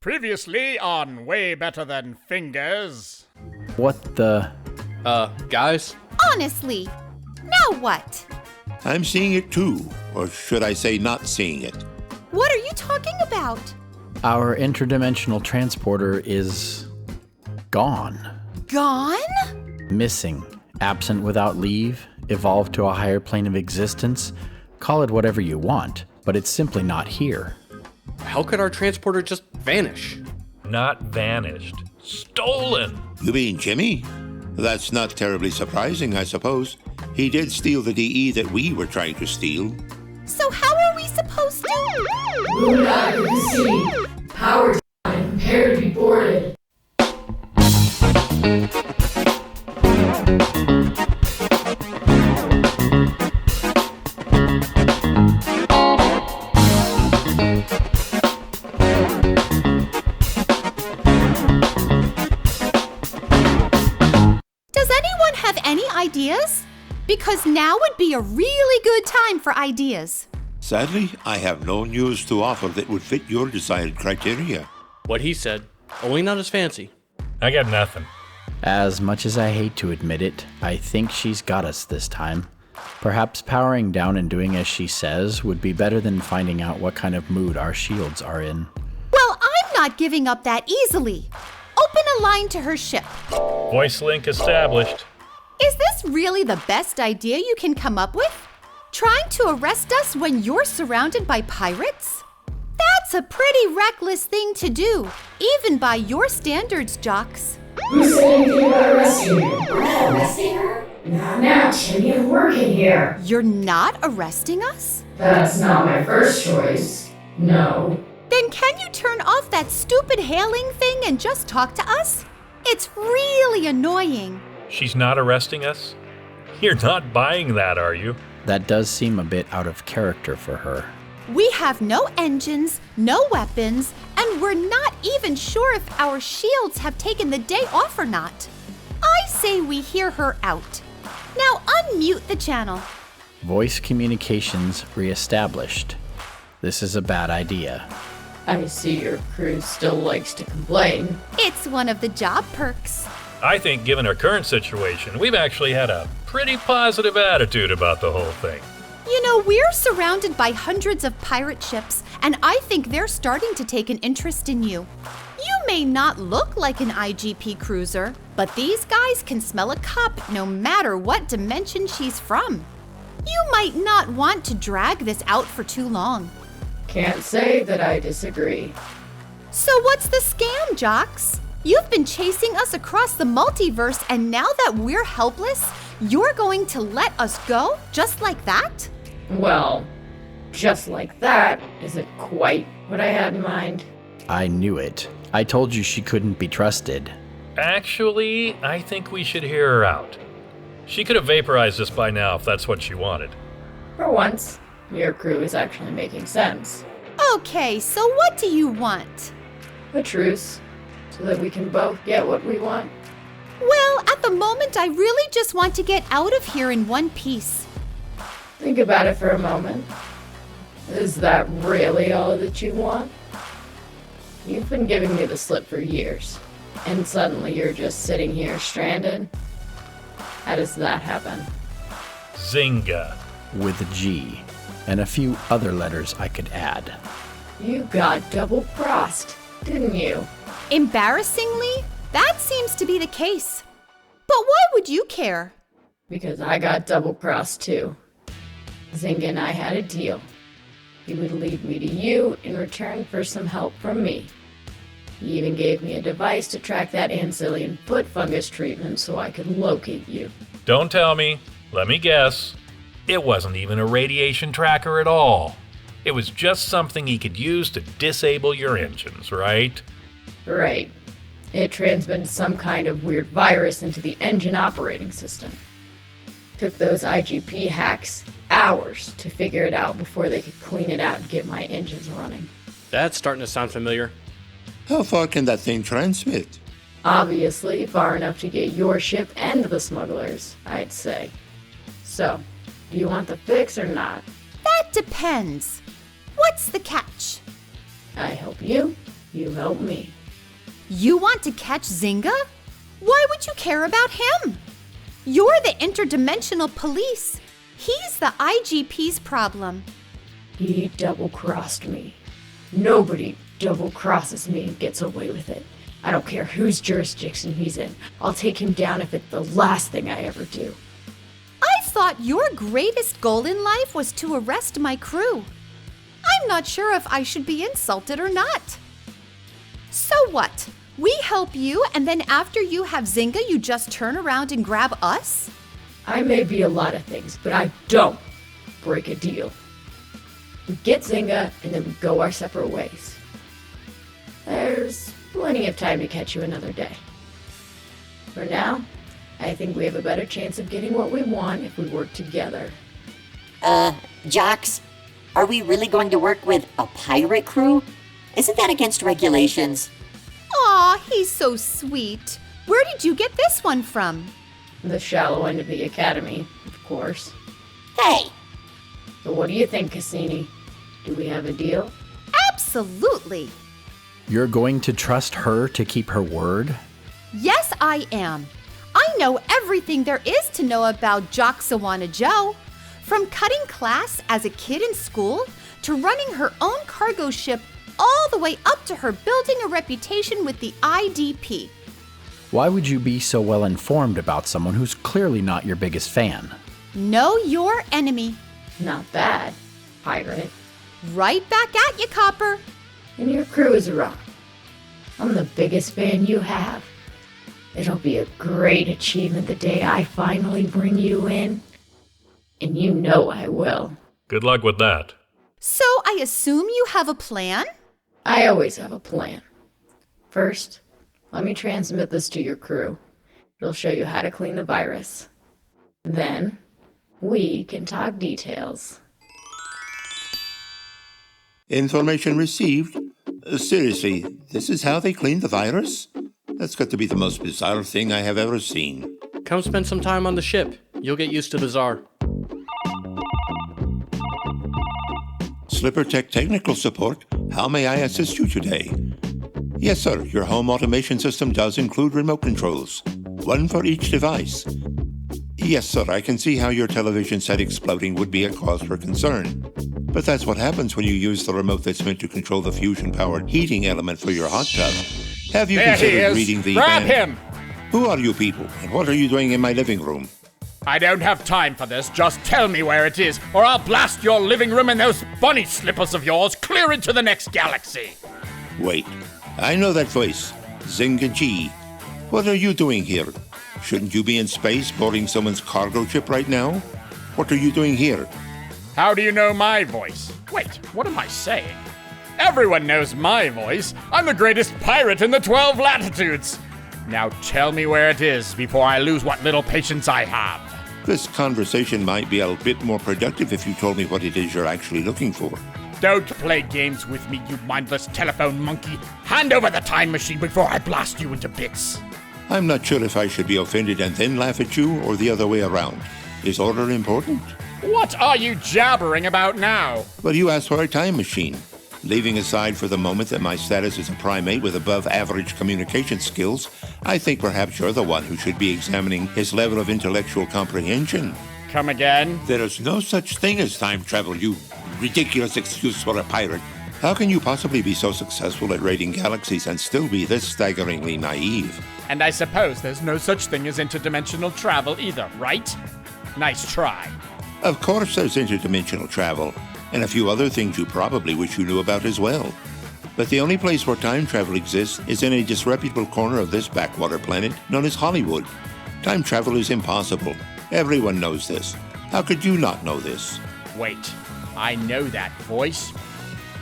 Previously on Way Better Than Fingers. What the? Guys? Honestly, now what? I'm seeing it too, or should I say not seeing it? What are you talking about? Our interdimensional transporter is gone. Gone? Missing, absent without leave, evolved to a higher plane of existence. Call it whatever you want, but it's simply not here. How could our transporter just vanish? Not vanished. Stolen! You mean Jimmy? That's not terribly surprising, I suppose. He did steal the DE that we were trying to steal. So how are we supposed to? Move out of the sea. Power down. Prepare to be boarded. Does anyone have any ideas? Because now would be a really good time for ideas. Sadly, I have no news to offer that would fit your desired criteria. What he said, only not as fancy. I got nothing. As much as I hate to admit it, I think she's got us this time. Perhaps powering down and doing as she says would be better than finding out what kind of mood our shields are in. Well, I'm not giving up that easily. Open a line to her ship. Voice link established. Is this really the best idea you can come up with? Trying to arrest us when you're surrounded by pirates? That's a pretty reckless thing to do, even by your standards, jocks. Who said anything about arresting you? We're not arresting her? Now, Timmy, I'm working here. You're not arresting us? That's not my first choice. No. Then can you turn off that stupid hailing thing and just talk to us? It's really annoying. She's not arresting us? You're not buying that, are you? That does seem a bit out of character for her. We have no engines, no weapons, and we're not even sure if our shields have taken the day off or not. I say we hear her out. Now unmute the channel. Voice communications reestablished. This is a bad idea. I see your crew still likes to complain. It's one of the job perks. I think given our current situation, we've actually had a pretty positive attitude about the whole thing. You know, we're surrounded by hundreds of pirate ships, and I think they're starting to take an interest in you. You may not look like an IGP cruiser, but these guys can smell a cop no matter what dimension she's from. You might not want to drag this out for too long. Can't say that I disagree. So what's the scam, jocks? You've been chasing us across the multiverse, and now that we're helpless, you're going to let us go just like that? Well, just like that isn't quite what I had in mind. I knew it. I told you she couldn't be trusted. Actually, I think we should hear her out. She could have vaporized us by now if that's what she wanted. For once, your crew is actually making sense. Okay, so what do you want? A truce, so that we can both get what we want. Well, at the moment, I really just want to get out of here in one piece. Think about it for a moment. Is that really all that you want? You've been giving me the slip for years, and suddenly you're just sitting here stranded? How does that happen? Zynga. With a G, and a few other letters I could add. You got double-crossed, didn't you? Embarrassingly, that seems to be the case. But why would you care? Because I got double-crossed too. Zynga and I had a deal. He would lead me to you in return for some help from me. He even gave me a device to track that ancillion foot fungus treatment so I could locate you. Don't tell me. Let me guess. It wasn't even a radiation tracker at all. It was just something he could use to disable your engines, right? Right. It transmitted some kind of weird virus into the engine operating system. Took those IGP hacks hours to figure it out before they could clean it out and get my engines running. That's starting to sound familiar. How far can that thing transmit? Obviously, far enough to get your ship and the smugglers, I'd say. So, do you want the fix or not? That depends. What's the catch? I help you, You help me. You want to catch Zynga? Why would you care about him? You're the interdimensional police. He's the IGP's problem. He double-crossed me. Nobody double-crosses me and gets away with it. I don't care whose jurisdiction he's in. I'll take him down if it's the last thing I ever do. I thought your greatest goal in life was to arrest my crew. I'm not sure if I should be insulted or not. So what? We help you, and then after you have Zynga, you just turn around and grab us? I may be a lot of things, but I don't break a deal. We get Zynga, and then we go our separate ways. There's plenty of time to catch you another day. For now, I think we have a better chance of getting what we want if we work together. Jocks, are we really going to work with a pirate crew? Isn't that against regulations? Aw, he's so sweet. Where did you get this one from? The shallow end of the academy, of course. Hey! So what do you think, Cassini? Do we have a deal? Absolutely. You're going to trust her to keep her word? Yes, I am. I know everything there is to know about Joxawana Joe. From cutting class as a kid in school to running her own cargo ship all the way up to her building a reputation with the IDP. Why would you be so well informed about someone who's clearly not your biggest fan? Know your enemy. Not bad, pirate. Right back at you, Copper. And your crew is wrong. I'm the biggest fan you have. It'll be a great achievement the day I finally bring you in. And you know I will. Good luck with that. So I assume you have a plan? I always have a plan. First, let me transmit this to your crew. It'll show you how to clean the virus. Then, we can talk details. Information received? Seriously, this is how they clean the virus? That's got to be the most bizarre thing I have ever seen. Come spend some time on the ship. You'll get used to bizarre. Slipper Tech Technical Support, how may I assist you today? Yes, sir, your home automation system does include remote controls, one for each device. Yes, sir, I can see how your television set exploding would be a cause for concern. But that's what happens when you use the remote that's meant to control the fusion-powered heating element for your hot tub. Have you There he considered is. reading the... Grab him! Who are you people, and what are you doing in my living room? I don't have time for this. Just tell me where it is, or I'll blast your living room and those bunny slippers of yours clear into the next galaxy. Wait, I know that voice. Zynga G. What are you doing here? Shouldn't you be in space boarding someone's cargo ship right now? What are you doing here? How do you know my voice? Wait, what am I saying? Everyone knows my voice. I'm the greatest pirate in the 12 latitudes. Now tell me where it is before I lose what little patience I have. This conversation might be a bit more productive if you told me what it is you're actually looking for. Don't play games with me, you mindless telephone monkey. Hand over the time machine before I blast you into bits. I'm not sure if I should be offended and then laugh at you or the other way around. Is order important? What are you jabbering about now? Well, you asked for a time machine. Leaving aside for the moment that my status as a primate with above-average communication skills, I think perhaps you're the one who should be examining his level of intellectual comprehension. Come again? There is no such thing as time travel, you ridiculous excuse for a pirate. How can you possibly be so successful at raiding galaxies and still be this staggeringly naive? And I suppose there's no such thing as interdimensional travel either, right? Nice try. Of course there's interdimensional travel, and a few other things you probably wish you knew about as well. But the only place where time travel exists is in a disreputable corner of this backwater planet known as Hollywood. Time travel is impossible. Everyone knows this. How could you not know this? Wait, I know that voice.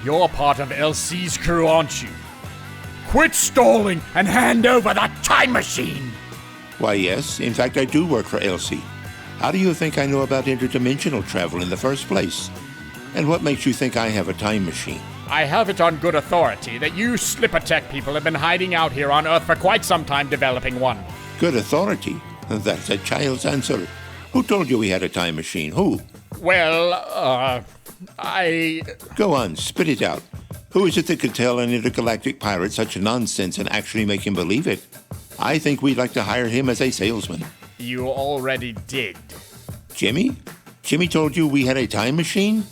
You're part of LC's crew, aren't you? Quit stalling and hand over that time machine! Why, yes. In fact, I do work for LC. How do you think I know about interdimensional travel in the first place? And what makes you think I have a time machine? I have it on good authority that you Slipper Tech people have been hiding out here on Earth for quite some time developing one. Good authority? That's a child's answer. Who told you we had a time machine? Who? Well, I... Go on, spit it out. Who is it that could tell an intergalactic pirate such nonsense and actually make him believe it? I think we'd like to hire him as a salesman. You already did. Jimmy? Jimmy told you we had a time machine?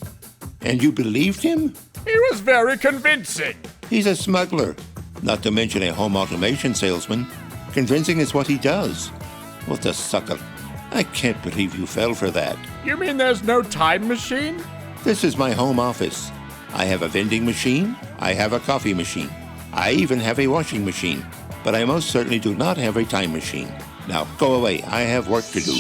And you believed him? He was very convincing. He's a smuggler, not to mention a home automation salesman. Convincing is what he does. What a sucker. I can't believe you fell for that. You mean there's no time machine? This is my home office. I have a vending machine. I have a coffee machine. I even have a washing machine. But I most certainly do not have a time machine. Now, go away. I have work to do.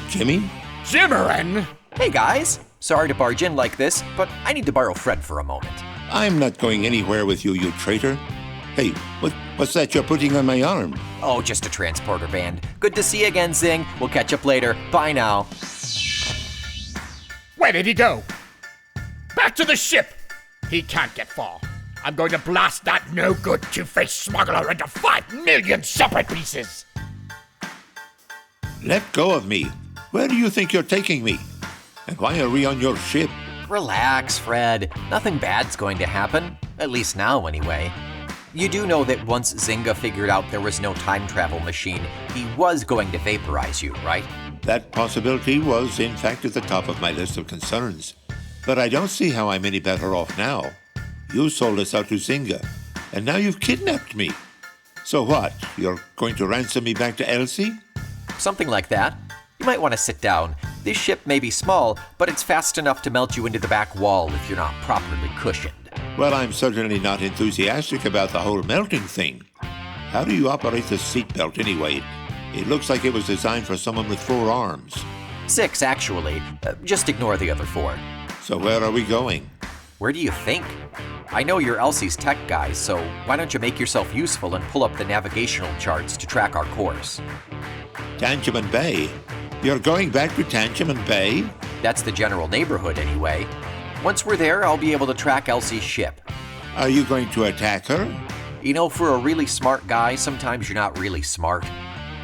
Jimmy? Jimmerin! Hey guys, sorry to barge in like this, but I need to borrow Fred for a moment. I'm not going anywhere with you, you traitor. Hey, what's that you're putting on my arm? Oh, just a transporter band. Good to see you again, Zing. We'll catch up later. Bye now. Where did he go? Back to the ship! He can't get far. I'm going to blast that no-good two-faced smuggler into 5 million separate pieces! Let go of me. Where do you think you're taking me? And why are we on your ship? Relax, Fred. Nothing bad's going to happen. At least now, anyway. You do know that once Zynga figured out there was no time travel machine, he was going to vaporize you, right? That possibility was, in fact, at the top of my list of concerns. But I don't see how I'm any better off now. You sold us out to Zynga, and now you've kidnapped me. So what? You're going to ransom me back to Elsie? Something like that. You might want to sit down. This ship may be small, but it's fast enough to melt you into the back wall if you're not properly cushioned. Well, I'm certainly not enthusiastic about the whole melting thing. How do you operate the seatbelt anyway? It looks like it was designed for someone with 4 arms. 6, actually. Just ignore the other 4. So where are we going? Where do you think? I know you're Elsie's tech guy, so why don't you make yourself useful and pull up the navigational charts to track our course? Tangeman Bay? You're going back to Tangeman Bay? That's the general neighborhood, anyway. Once we're there, I'll be able to track Elsie's ship. Are you going to attack her? You know, for a really smart guy, sometimes you're not really smart.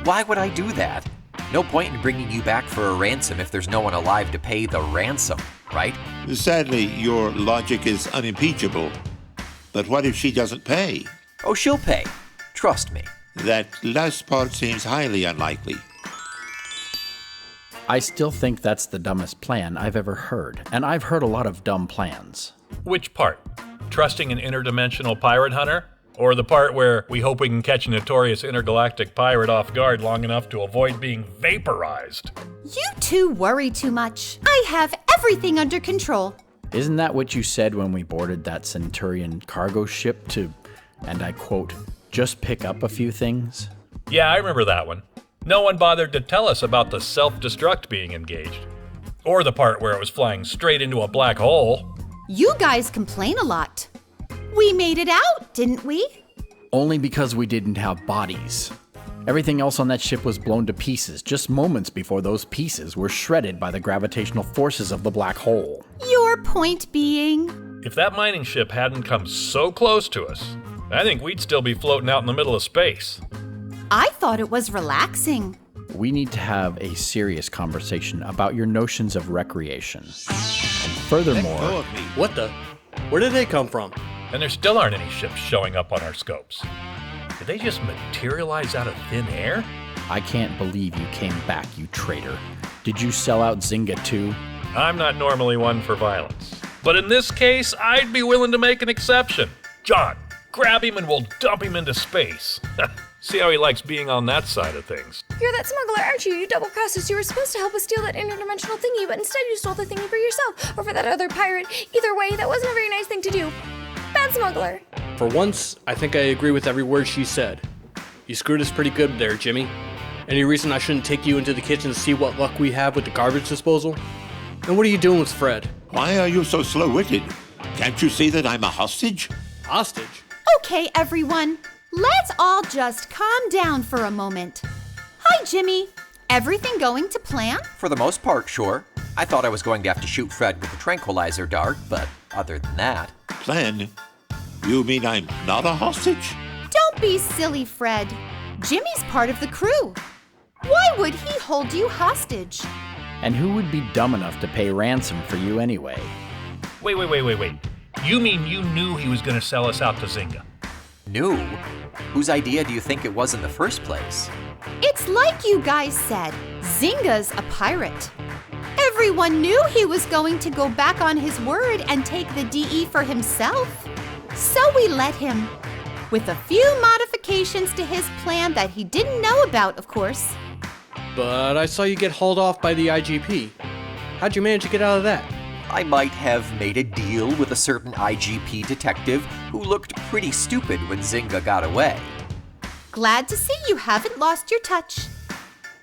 Why would I do that? No point in bringing you back for a ransom if there's no one alive to pay the ransom, right? Sadly, your logic is unimpeachable. But what if she doesn't pay? Oh, she'll pay. Trust me. That last part seems highly unlikely. I still think that's the dumbest plan I've ever heard, and I've heard a lot of dumb plans. Which part? Trusting an interdimensional pirate hunter? Or the part where we hope we can catch a notorious intergalactic pirate off guard long enough to avoid being vaporized? You two worry too much. I have everything under control. Isn't that what you said when we boarded that Centurion cargo ship to, and I quote, just pick up a few things? Yeah, I remember that one. No one bothered to tell us about the self-destruct being engaged. Or the part where it was flying straight into a black hole. You guys complain a lot. We made it out, didn't we? Only because we didn't have bodies. Everything else on that ship was blown to pieces just moments before those pieces were shredded by the gravitational forces of the black hole. Your point being? If that mining ship hadn't come so close to us, I think we'd still be floating out in the middle of space. I thought it was relaxing. We need to have a serious conversation about your notions of recreation. And furthermore, What the? Where did they come from? And there still aren't any ships showing up on our scopes. Did they just materialize out of thin air? I can't believe you came back, you traitor. Did you sell out Zynga too? I'm not normally one for violence. But in this case, I'd be willing to make an exception. John, grab him and we'll dump him into space. See how he likes being on that side of things. You're that smuggler, aren't you? You double-crossed us. You were supposed to help us steal that interdimensional thingy, but instead you stole the thingy for yourself, or for that other pirate. Either way, that wasn't a very nice thing to do. Bad smuggler. For once, I think I agree with every word she said. You screwed us pretty good there, Jimmy. Any reason I shouldn't take you into the kitchen to see what luck we have with the garbage disposal? And what are you doing with Fred? Why are you so slow-witted? Can't you see that I'm a hostage? Hostage? Okay, everyone. Let's all just calm down for a moment. Hi, Jimmy. Everything going to plan? For the most part, sure. I thought I was going to have to shoot Fred with a tranquilizer dart, but other than that... Plan? You mean I'm not a hostage? Don't be silly, Fred. Jimmy's part of the crew. Why would he hold you hostage? And who would be dumb enough to pay ransom for you anyway? Wait. You mean you knew he was going to sell us out to Zynga? Knew? Whose idea do you think it was in the first place? It's like you guys said, Zynga's a pirate. Everyone knew he was going to go back on his word and take the DE for himself. So we let him, with a few modifications to his plan that he didn't know about, of course. But I saw you get hauled off by the IGP. How'd you manage to get out of that? I might have made a deal with a certain IGP detective who looked pretty stupid when Zynga got away. Glad to see you haven't lost your touch.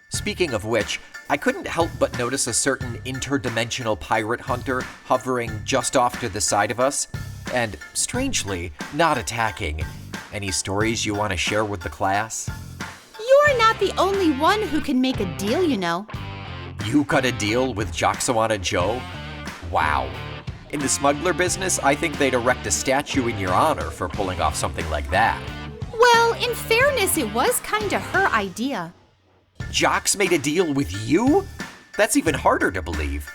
Speaking of which, I couldn't help but notice a certain interdimensional pirate hunter hovering just off to the side of us, and strangely, not attacking. Any stories you want to share with the class? You're not the only one who can make a deal, you know. You cut a deal with Joxawana Joe? Wow. In the smuggler business, I think they'd erect a statue in your honor for pulling off something like that. Well, in fairness, it was kinda her idea. Jox made a deal with you? That's even harder to believe.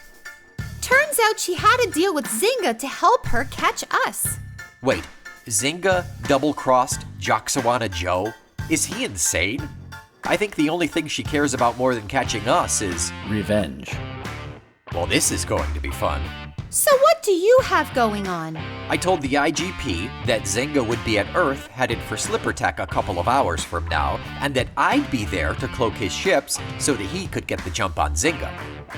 Turns out she had a deal with Zynga to help her catch us. Wait, Zynga double-crossed Joxawana Joe? Is he insane? I think the only thing she cares about more than catching us is Revenge. Well, this is going to be fun. So what do you have going on? I told the IGP that Zynga would be at Earth headed for Slippertech a couple of hours from now, and that I'd be there to cloak his ships so that he could get the jump on Zynga.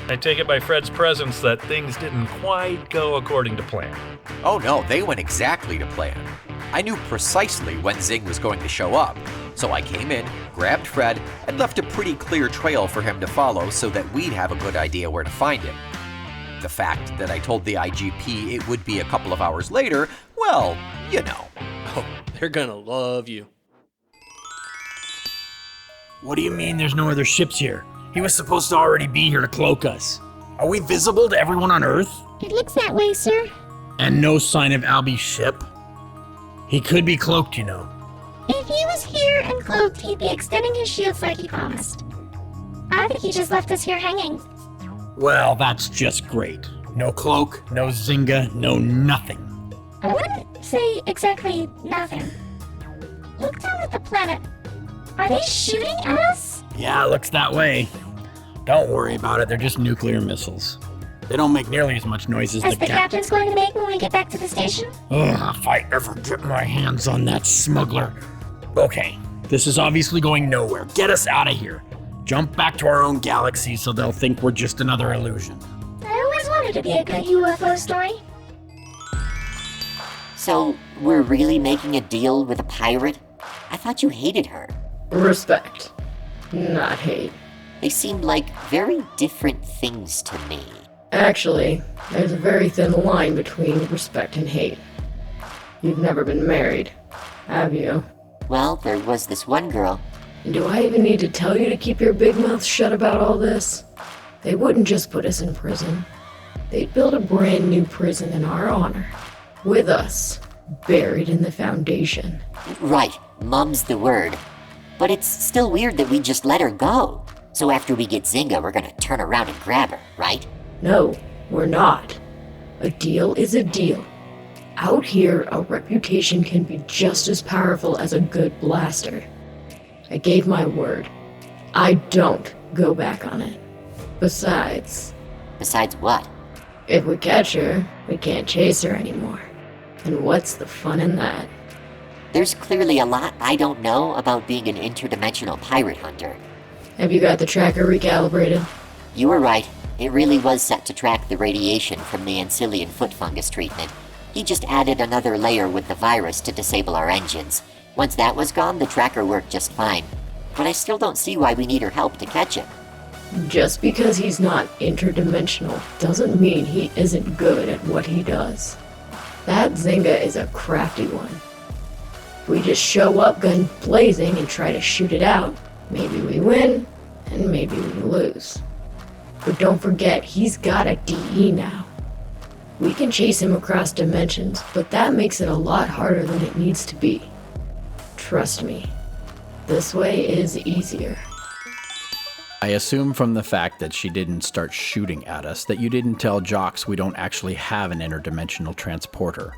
I take it by Fred's presence that things didn't quite go according to plan. Oh no, they went exactly to plan. I knew precisely when Zing was going to show up, so I came in, grabbed Fred, and left a pretty clear trail for him to follow so that we'd have a good idea where to find him. The fact that I told the IGP it would be a couple of hours later, well, you know. Oh, they're gonna love you. What do you mean there's no other ships here? He was supposed to already be here to cloak us. Are we visible to everyone on Earth? It looks that way, sir. And no sign of Albie's ship? He could be cloaked, you know. If he was here and cloaked, he'd be extending his shields like he promised. I think he just left us here hanging. Well, that's just great. No cloak, no Zynga, no nothing. I wouldn't say exactly nothing. Look down at the planet. Are they shooting at us? Yeah, it looks that way. Don't worry about it, they're just nuclear missiles. They don't make nearly as much noise as the captain's going to make when we get back to the station? Ugh, if I ever get my hands on that smuggler. Okay, this is obviously going nowhere. Get us out of here. Jump back to our own galaxy so they'll think we're just another illusion. I always wanted to be a good UFO story. So, we're really making a deal with a pirate? I thought you hated her. Respect, not hate. They seemed like very different things to me. Actually, there's a very thin line between respect and hate. You've never been married, have you? Well, there was this one girl. Do I even need to tell you to keep your big mouth shut about all this? They wouldn't just put us in prison. They'd build a brand new prison in our honor. With us, buried in the foundation. Right, mum's the word. But it's still weird that we just let her go. So after we get Zynga, we're gonna turn around and grab her, right? No, we're not. A deal is a deal. Out here, a reputation can be just as powerful as a good blaster. I gave my word. I don't go back on it. Besides... Besides what? If we catch her, we can't chase her anymore. And what's the fun in that? There's clearly a lot I don't know about being an interdimensional pirate hunter. Have you got the tracker recalibrated? You were right. It really was set to track the radiation from the Ancilian foot fungus treatment. He just added another layer with the virus to disable our engines. Once that was gone, the tracker worked just fine. But I still don't see why we need her help to catch him. Just because he's not interdimensional doesn't mean he isn't good at what he does. That Zynga is a crafty one. If we just show up gun blazing and try to shoot it out, maybe we win, and maybe we lose. But don't forget, he's got a DE now. We can chase him across dimensions, but that makes it a lot harder than it needs to be. Trust me, this way is easier. I assume from the fact that she didn't start shooting at us that you didn't tell Jox we don't actually have an interdimensional transporter.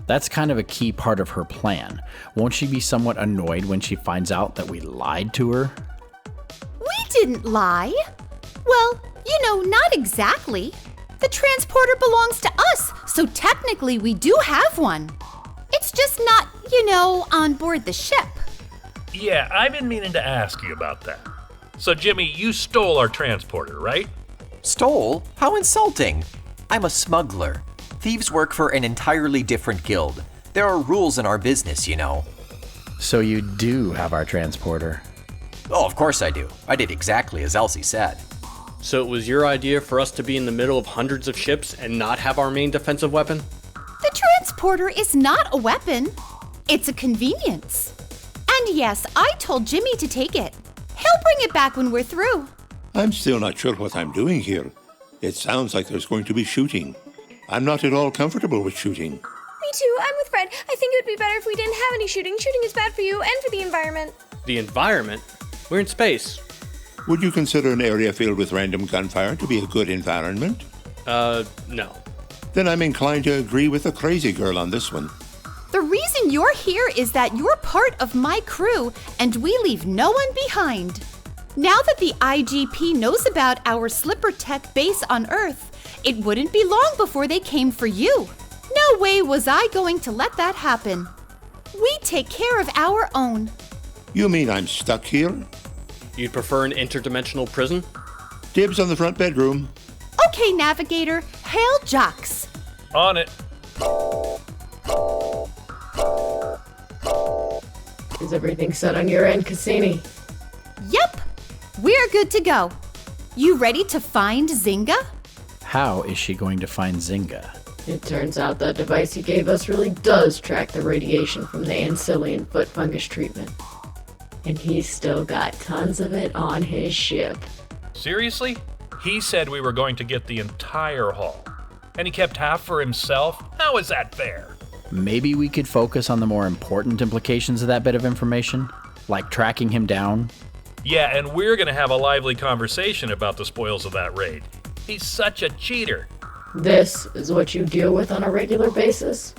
That's kind of a key part of her plan. Won't she be somewhat annoyed when she finds out that we lied to her? We didn't lie. Well, not exactly. The transporter belongs to us, so technically we do have one. It's just not, on board the ship. Yeah, I've been meaning to ask you about that. So, Jimmy, you stole our transporter, right? Stole? How insulting! I'm a smuggler. Thieves work for an entirely different guild. There are rules in our business, So you do have our transporter. Oh, of course I do. I did exactly as Elsie said. So it was your idea for us to be in the middle of hundreds of ships and not have our main defensive weapon? The transporter is not a weapon. It's a convenience. And yes, I told Jimmy to take it. He'll bring it back when we're through. I'm still not sure what I'm doing here. It sounds like there's going to be shooting. I'm not at all comfortable with shooting. Me too. I'm with Fred. I think it would be better if we didn't have any shooting. Shooting is bad for you and for the environment. The environment? We're in space. Would you consider an area filled with random gunfire to be a good environment? No. Then I'm inclined to agree with the crazy girl on this one. The reason you're here is that you're part of my crew, and we leave no one behind. Now that the IGP knows about our Slipper Tech base on Earth, it wouldn't be long before they came for you. No way was I going to let that happen. We take care of our own. You mean I'm stuck here? You'd prefer an interdimensional prison? Dibs on the front bedroom. Okay, Navigator, hail Jocks. On it. Is everything set on your end, Cassini? Yep, we're good to go. You ready to find Zynga? How is she going to find Zynga? It turns out that device you gave us really does track the radiation from the Ancillian foot fungus treatment. And he's still got tons of it on his ship. Seriously? He said we were going to get the entire haul. And he kept half for himself? How is that fair? Maybe we could focus on the more important implications of that bit of information, like tracking him down. Yeah, and we're gonna have a lively conversation about the spoils of that raid. He's such a cheater. This is what you deal with on a regular basis?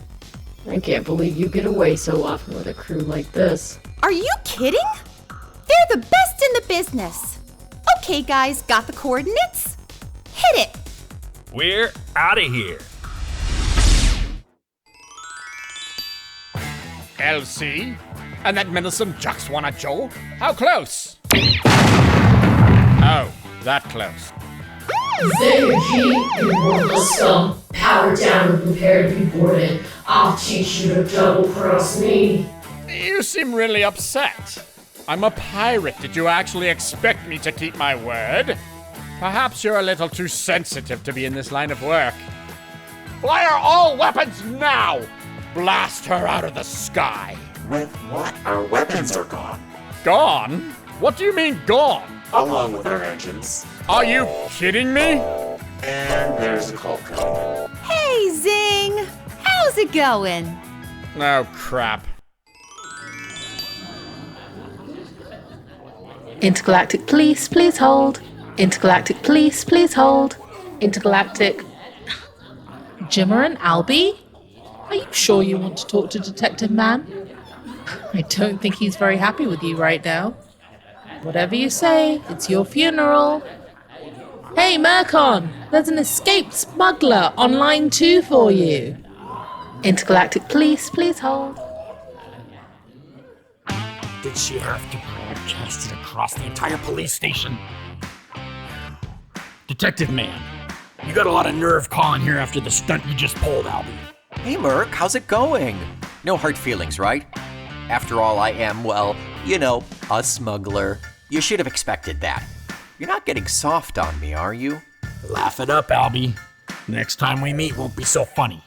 I can't believe you get away so often with a crew like this. Are you kidding? They're the best in the business. Okay, guys, got the coordinates? Hit it. We're out of here. LC? And that meddlesome Jux wanna Joe? How close? Oh, that close. Zayuji, you worthless scum. Power down and prepare to be boarded. I'll teach you to double-cross me. You seem really upset. I'm a pirate. Did you actually expect me to keep my word? Perhaps you're a little too sensitive to be in this line of work. Fire all weapons now! Blast her out of the sky. With what? Our weapons are gone. Gone? What do you mean gone? Along with our engines. Are you kidding me? And there's a cult coming. Hey, Zing! How's it going? Oh, crap. Intergalactic police, please hold. Intergalactic police, please hold. Intergalactic... Jimmer and Albie? Are you sure you want to talk to Detective Man? I don't think he's very happy with you right now. Whatever you say, it's your funeral. Hey, Mercon! There's an escaped smuggler on line 2 for you. Intergalactic police, please hold. Did she have to broadcast it across the entire police station? Detective Man, you got a lot of nerve calling here after the stunt you just pulled, Albie. Hey, Merc, how's it going? No hard feelings, right? After all, I am, well, a smuggler. You should have expected that. You're not getting soft on me, are you? Laugh it up, Albie. Next time we meet won't be so funny.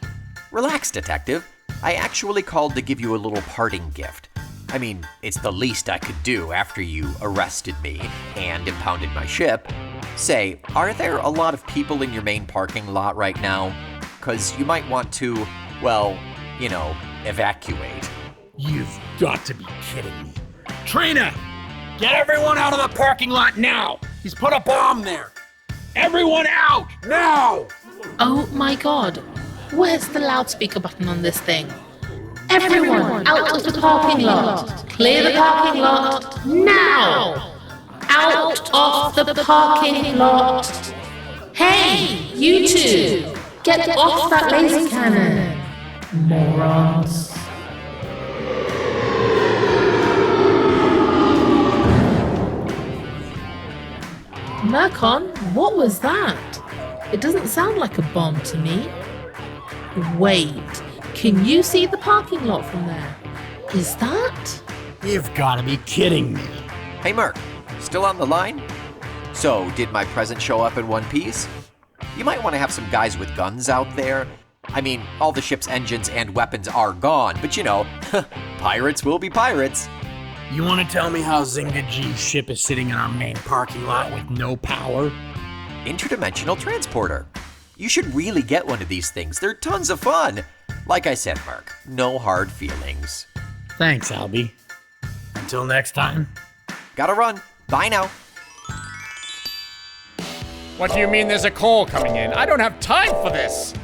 Relax, Detective. I actually called to give you a little parting gift. I mean, it's the least I could do after you arrested me and impounded my ship. Say, are there a lot of people in your main parking lot right now? 'Cause you might want to, evacuate. You've got to be kidding me. Trina! Get everyone out of the parking lot now! He's put a bomb there! Everyone out! Now! Oh my god. Where's the loudspeaker button on this thing? Everyone, out of the parking lot. Clear the parking lot now. Out of the parking lot. Hey, you two, get off that laser cannon. Morons. Mercon, what was that? It doesn't sound like a bomb to me. Wait, can you see the parking lot from there? Is that? You've gotta be kidding me. Hey, Merc, still on the line? So, did my present show up in one piece? You might want to have some guys with guns out there. I mean, all the ship's engines and weapons are gone, but you know, pirates will be pirates. You want to tell me how Zynga G's ship is sitting in our main parking lot with no power? Interdimensional transporter. You should really get one of these things. They're tons of fun. Like I said, Merc, no hard feelings. Thanks, Albie. Until next time. Gotta run. Bye now. What do you mean there's a call coming in? I don't have time for this!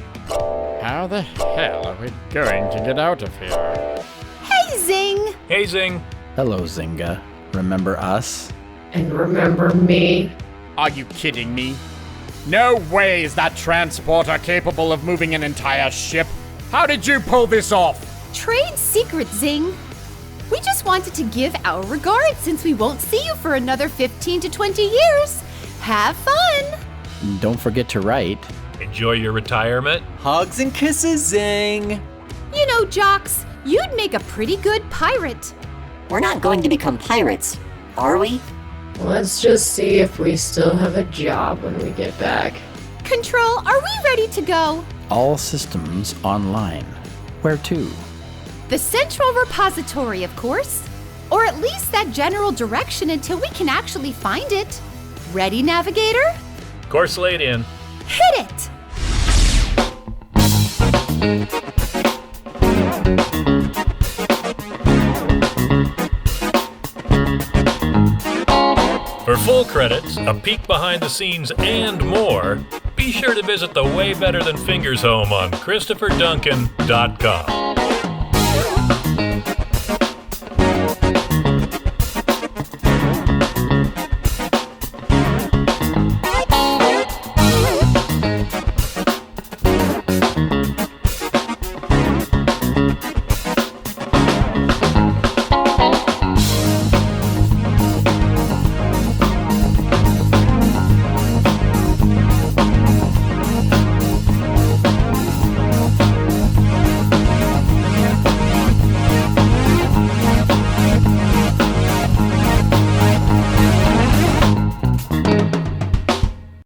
How the hell are we going to get out of here? Hey, Zing! Hey, Zing. Hello, Zynga. Remember us? And remember me? Are you kidding me? No way is that transporter capable of moving an entire ship. How did you pull this off? Trade secret, Zing. We just wanted to give our regards since we won't see you for another 15 to 20 years. Have fun! Don't forget to write. Enjoy your retirement. Hugs and kisses, Zing. You know, Jocks, you'd make a pretty good pirate. We're not going to become pirates, are we? Let's just see if we still have a job when we get back. Control, are we ready to go? All systems online. Where to? The central repository, of course. Or at least that general direction until we can actually find it. Ready, Navigator? Course laid in. Hit it! For full credits, a peek behind the scenes, and more, be sure to visit the Way Better Than Fingers home on ChristopherDuncan.com.